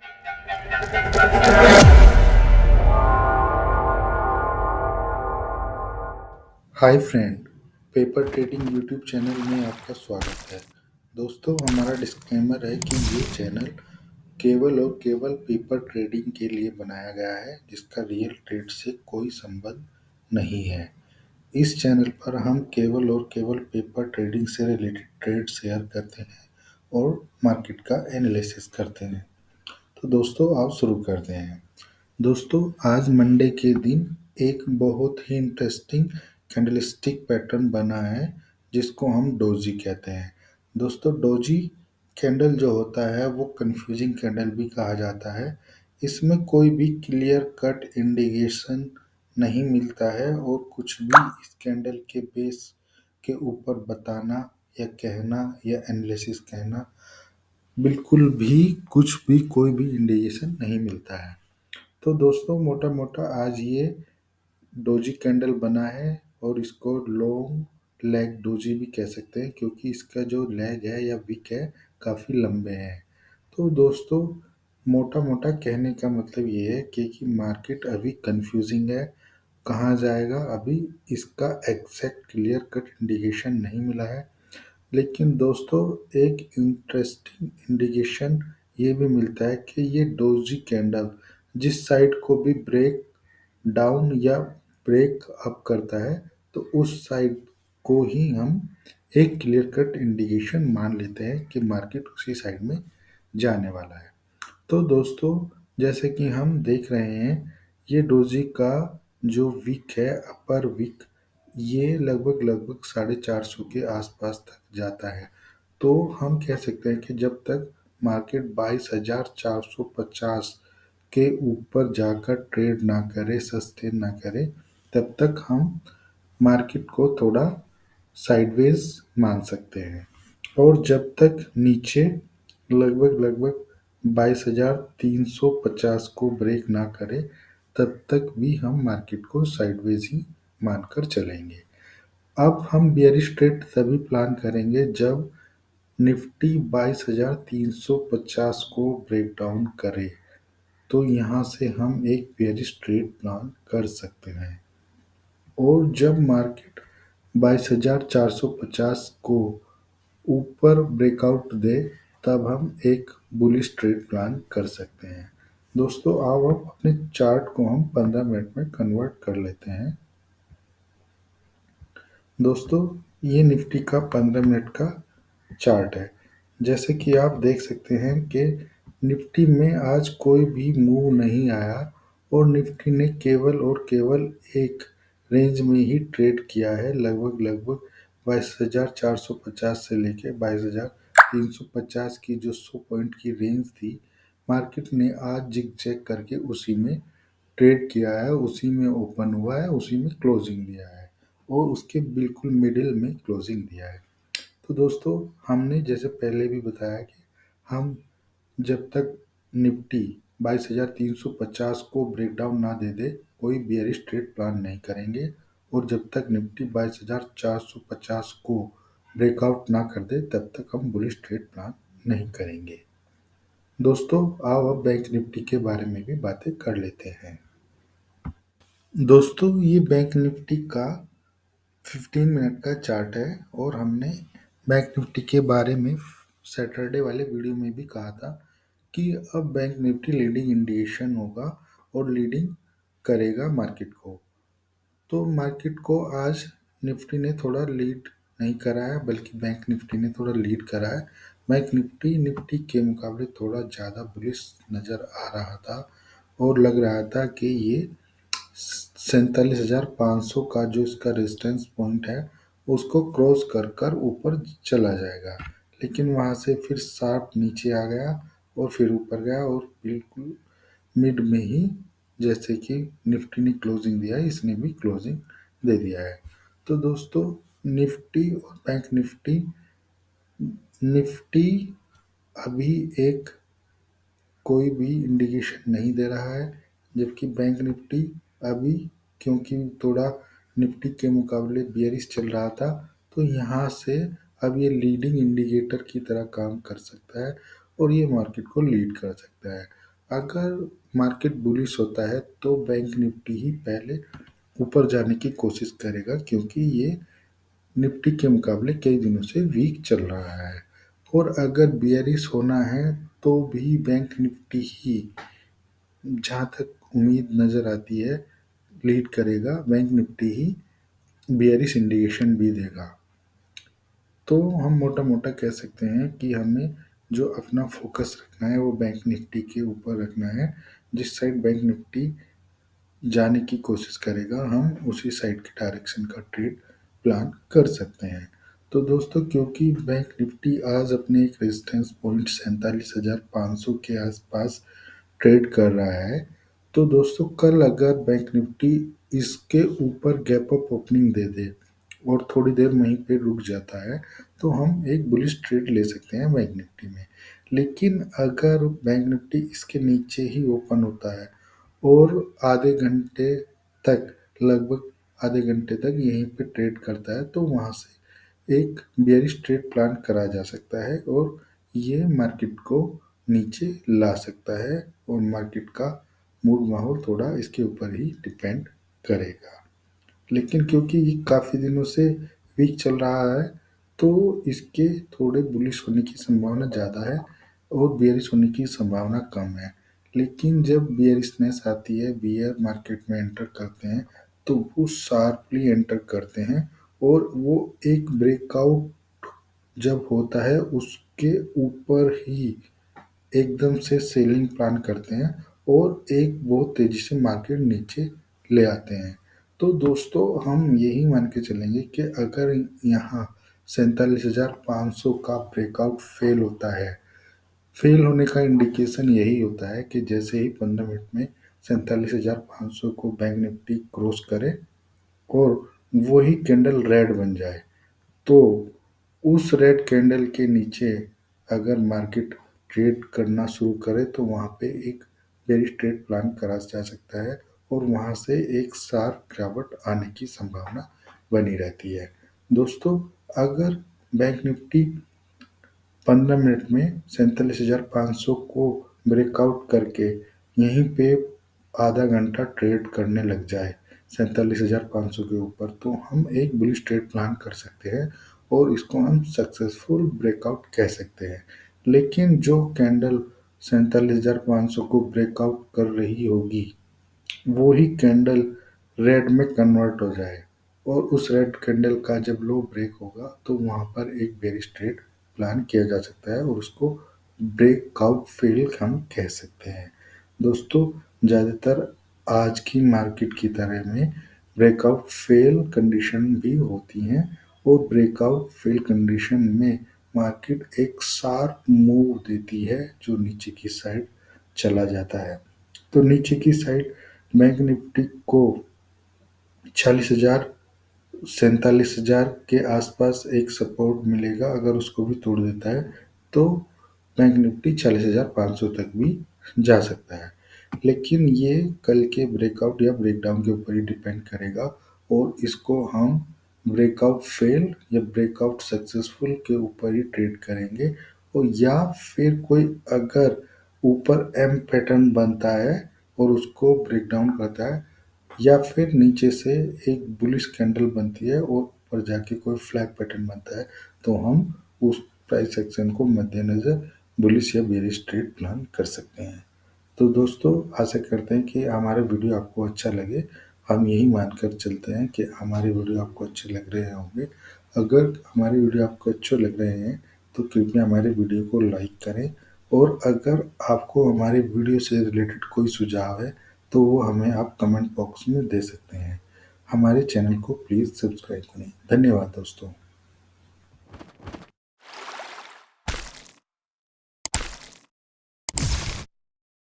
Hi friend, paper trading YouTube channel में आपका स्वागत है। दोस्तों, हमारा डिस्क्लेमर है कि ये चैनल केवल और केवल पेपर ट्रेडिंग के लिए बनाया गया है, जिसका रियल ट्रेड से कोई संबंध नहीं है। इस चैनल पर हम केवल और केवल पेपर ट्रेडिंग से रिलेटेड ट्रेड शेयर करते हैं और मार्केट का एनालिसिस करते हैं। तो दोस्तों, आप शुरू करते हैं। दोस्तों, आज मंडे के दिन एक बहुत ही इंटरेस्टिंग कैंडलस्टिक पैटर्न बना है, जिसको हम डोजी कहते हैं। दोस्तों, डोजी कैंडल जो होता है वो कंफ्यूजिंग कैंडल भी कहा जाता है। इसमें कोई भी क्लियर कट इंडिकेशन नहीं मिलता है और कुछ भी इस कैंडल के बेस के ऊपर बताना या कहना या एनालिसिस कहना बिल्कुल भी कुछ भी कोई भी इंडिकेशन नहीं मिलता है। तो दोस्तों, मोटा मोटा आज ये डोजी कैंडल बना है और इसको लॉन्ग लेग डोजी भी कह सकते हैं, क्योंकि इसका जो लेग है या विक है काफ़ी लंबे हैं। तो दोस्तों, मोटा मोटा कहने का मतलब ये है कि मार्केट अभी कंफ्यूजिंग है। कहाँ जाएगा अभी इसका एग्जैक्ट क्लियर कट इंडिकेशन नहीं मिला है। लेकिन दोस्तों, एक इंटरेस्टिंग इंडिकेशन ये भी मिलता है कि ये डोजी कैंडल जिस साइड को भी ब्रेक डाउन या ब्रेक अप करता है, तो उस साइड को ही हम एक क्लियर कट इंडिकेशन मान लेते हैं कि मार्केट उसी साइड में जाने वाला है। तो दोस्तों, जैसे कि हम देख रहे हैं, ये डोजी का जो विक है, अपर विक, ये लगभग लगभग 450 के आसपास तक जाता है। तो हम कह सकते हैं कि जब तक मार्केट 22,450 के ऊपर जाकर ट्रेड ना करे, सस्टेन ना करे, तब तक हम मार्केट को थोड़ा साइडवेज मान सकते हैं। और जब तक नीचे लगभग लगभग 22,350 को ब्रेक ना करे, तब तक भी हम मार्केट को साइडवेज ही मानकर चलेंगे। अब हम बियरिश ट्रेड तभी प्लान करेंगे जब निफ्टी 22,350 को ब्रेक डाउन करे, तो यहाँ से हम एक बेयरिश ट्रेड प्लान कर सकते हैं। और जब मार्केट 22,450 को ऊपर ब्रेकआउट दे, तब हम एक बुलिश ट्रेड प्लान कर सकते हैं। दोस्तों, अब अपने चार्ट को हम 15 मिनट में कन्वर्ट कर लेते हैं। दोस्तों, ये निफ्टी का 15 मिनट का चार्ट है। जैसे कि आप देख सकते हैं कि निफ्टी में आज कोई भी मूव नहीं आया और निफ्टी ने केवल और केवल एक रेंज में ही ट्रेड किया है, लगभग लगभग 22,450 से लेके 22,350 की जो 100 पॉइंट की रेंज थी, मार्केट ने आज जिग जैग करके उसी में ट्रेड किया है, उसी में ओपन हुआ है, उसी में क्लोजिंग दिया है और उसके बिल्कुल मिडिल में क्लोजिंग दिया है। तो दोस्तों, हमने जैसे पहले भी बताया कि हम जब तक निफ्टी 22,350 को ब्रेकडाउन ना दे दे, कोई बेयरिश ट्रेड प्लान नहीं करेंगे। और जब तक निफ्टी 22,450 को ब्रेकआउट ना कर दे, तब तक हम बुलिश ट्रेड प्लान नहीं करेंगे। दोस्तों, आओ अब बैंक निफ्टी के बारे में भी बातें कर लेते हैं। दोस्तों, ये बैंक निफ्टी का 15 मिनट का चार्ट है और हमने बैंक निफ्टी के बारे में सैटरडे वाले वीडियो में भी कहा था कि अब बैंक निफ्टी लीडिंग इंडिकेशन होगा और लीडिंग करेगा मार्केट को। तो मार्केट को आज निफ्टी ने थोड़ा लीड नहीं करा है, बल्कि बैंक निफ्टी ने थोड़ा लीड करा है। बैंक निफ्टी निफ्टी के मुकाबले थोड़ा ज़्यादा बुलिश नज़र आ रहा था और लग रहा था कि ये 47,500 का जो इसका रेजिस्टेंस पॉइंट है, उसको क्रॉस कर कर ऊपर चला जाएगा। लेकिन वहाँ से फिर शार्प नीचे आ गया और फिर ऊपर गया और बिल्कुल मिड में ही जैसे कि निफ्टी ने क्लोजिंग दिया है, इसने भी क्लोजिंग दे दिया है। तो दोस्तों, निफ्टी और बैंक निफ्टी निफ्टी अभी एक कोई भी इंडिकेशन नहीं दे रहा है, जबकि बैंक निफ्टी अभी, क्योंकि थोड़ा निफ्टी के मुकाबले बियरिश चल रहा था, तो यहाँ से अब ये लीडिंग इंडिकेटर की तरह काम कर सकता है और ये मार्केट को लीड कर सकता है। अगर मार्केट बुलिश होता है तो बैंक निफ्टी ही पहले ऊपर जाने की कोशिश करेगा, क्योंकि ये निफ्टी के मुकाबले कई दिनों से वीक चल रहा है। और अगर बेयरिश होना है तो भी बैंक निफ्टी ही, जहाँ तक उम्मीद नज़र आती है, लीड करेगा। बैंक निफ्टी ही बेयरिश इंडिकेशन भी देगा। तो हम मोटा मोटा कह सकते हैं कि हमें जो अपना फोकस रखना है वो बैंक निफ्टी के ऊपर रखना है। जिस साइड बैंक निफ्टी जाने की कोशिश करेगा, हम उसी साइड के डायरेक्शन का ट्रेड प्लान कर सकते हैं। तो दोस्तों, क्योंकि बैंक निफ्टी आज अपने एक रेजिस्टेंस पॉइंट 47,500 के आसपास ट्रेड कर रहा है, तो दोस्तों कल अगर बैंक निफ्टी इसके ऊपर गैप अप ओपनिंग दे दे और थोड़ी देर वहीं पे रुक जाता है, तो हम एक बुलिश ट्रेड ले सकते हैं बैंक निफ्टी में। लेकिन अगर बैंक निफ्टी इसके नीचे ही ओपन होता है और आधे घंटे तक, लगभग आधे घंटे तक यहीं पे ट्रेड करता है, तो वहाँ से एक बेयरिश ट्रेड प्लान करा जा सकता है और ये मार्केट को नीचे ला सकता है। और मार्केट का मूड माहौल थोड़ा इसके ऊपर ही डिपेंड करेगा। लेकिन क्योंकि ये काफ़ी दिनों से वीक चल रहा है, तो इसके थोड़े बुलिश होने की संभावना ज़्यादा है और बेयरिश होने की संभावना कम है। लेकिन जब बेयरिशनेस आती है, बियर मार्केट में एंटर करते हैं, तो वो शार्पली एंटर करते हैं और वो एक ब्रेकआउट जब होता है उसके ऊपर ही एकदम से सेलिंग प्लान करते हैं और एक बहुत तेजी से मार्केट नीचे ले आते हैं। तो दोस्तों, हम यही मान के चलेंगे कि अगर यहाँ 47,500 का ब्रेकआउट फेल होता है, फेल होने का इंडिकेशन यही होता है कि जैसे ही 15 मिनट में 47,500 को बैंक निफ्टी क्रॉस करे और वही कैंडल रेड बन जाए, तो उस रेड कैंडल के नीचे अगर मार्केट ट्रेड करना शुरू करे, तो वहाँ पे एक बेरिश ट्रेड प्लान करा जा सकता है और वहाँ से एक शार्प गिरावट आने की संभावना बनी रहती है। दोस्तों, अगर बैंक निफ्टी 15 मिनट में 47,500 को ब्रेकआउट करके यहीं पे आधा घंटा ट्रेड करने लग जाए 47,500 के ऊपर, तो हम एक बुलिश ट्रेड प्लान कर सकते हैं और इसको हम सक्सेसफुल ब्रेकआउट कह सकते हैं। लेकिन जो कैंडल 47,500 को ब्रेकआउट कर रही होगी, वो ही कैंडल रेड में कन्वर्ट हो जाए और उस रेड कैंडल का जब लो ब्रेक होगा, तो वहाँ पर एक बेरिश ट्रेड प्लान किया जा सकता है और उसको ब्रेकआउट फेल हम कह सकते हैं। दोस्तों, ज़्यादातर आज की मार्केट की तरह में ब्रेकआउट फेल कंडीशन भी होती हैं और ब्रेकआउट फेल कंडीशन में मार्केट एक शार्प मूव देती है जो नीचे की साइड चला जाता है। तो नीचे की साइड बैंक निफ्टी को 40,000 47,000 के आसपास एक सपोर्ट मिलेगा। अगर उसको भी तोड़ देता है तो बैंक निफ्टी 40,500 तक भी जा सकता है। लेकिन ये कल के ब्रेकआउट या ब्रेकडाउन के ऊपर ही डिपेंड करेगा और इसको हम ब्रेकआउट फेल या ब्रेकआउट सक्सेसफुल के ऊपर ही ट्रेड करेंगे। और या फिर कोई अगर ऊपर एम पैटर्न बनता है और उसको ब्रेकडाउन करता है, या फिर नीचे से एक बुलिश कैंडल बनती है और ऊपर जाके कोई फ्लैग पैटर्न बनता है, तो हम उस प्राइस एक्शन को मद्देनज़र बुलिश या बेरिश ट्रेड प्लान कर सकते हैं। तो दोस्तों, आशा करते हैं कि हमारे वीडियो आपको अच्छा लगे। हम यही मानकर चलते हैं कि हमारे वीडियो आपको अच्छे लग रहे होंगे। अगर हमारे वीडियो आपको अच्छे लग रहे हैं तो कृपया हमारे वीडियो को लाइक करें और अगर आपको हमारे वीडियो से रिलेटेड कोई सुझाव है तो वो हमें आप कमेंट बॉक्स में दे सकते हैं। हमारे चैनल को प्लीज़ सब्सक्राइब करें। धन्यवाद दोस्तों।